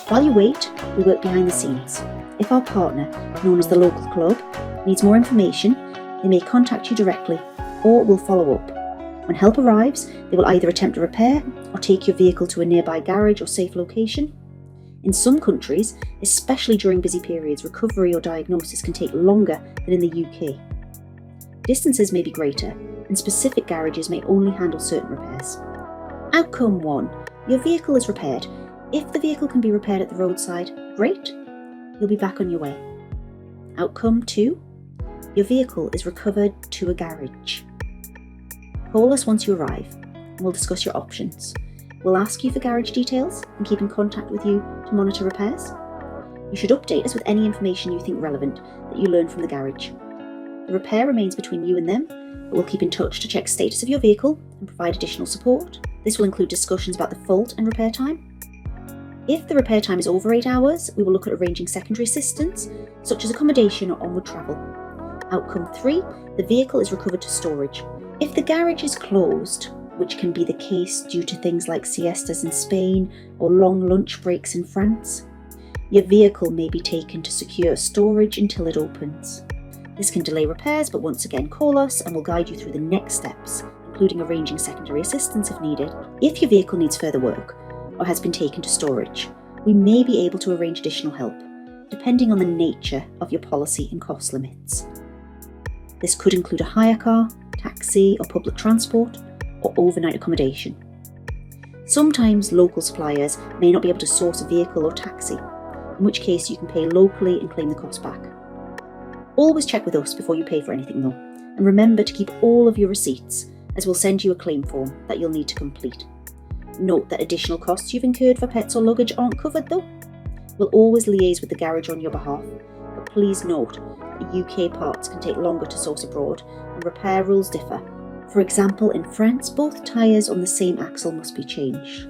While you wait, we work behind the scenes. If our partner, known as the local club, needs more information, they may contact you directly or will follow up. When help arrives, they will either attempt a repair or take your vehicle to a nearby garage or safe location. In some countries, especially during busy periods, recovery or diagnosis can take longer than in the UK. Distances may be greater, and specific garages may only handle certain repairs. Outcome 1. Your vehicle is repaired. If the vehicle can be repaired at the roadside, great, you'll be back on your way. Outcome 2. Your vehicle is recovered to a garage. Call us once you arrive, and we'll discuss your options. We'll ask you for garage details and keep in contact with you to monitor repairs. You should update us with any information you think relevant that you learn from the garage. The repair remains between you and them, but we'll keep in touch to check status of your vehicle and provide additional support. This will include discussions about the fault and repair time. If the repair time is over 8 hours, we will look at arranging secondary assistance, such as accommodation or onward travel. Outcome 3, the vehicle is recovered to storage. If the garage is closed, which can be the case due to things like siestas in Spain or long lunch breaks in France, your vehicle may be taken to secure storage until it opens. This can delay repairs, but once again call us and we'll guide you through the next steps, including arranging secondary assistance if needed. If your vehicle needs further work or has been taken to storage, we may be able to arrange additional help, depending on the nature of your policy and cost limits. This could include a hire car, taxi or public transport, or overnight accommodation. Sometimes local suppliers may not be able to source a vehicle or taxi, in which case you can pay locally and claim the cost back. Always check with us before you pay for anything though, and remember to keep all of your receipts, as we'll send you a claim form that you'll need to complete. Note that additional costs you've incurred for pets or luggage aren't covered though. We'll always liaise with the garage on your behalf, but please note that UK parts can take longer to source abroad and repair rules differ. For example, in France, both tyres on the same axle must be changed.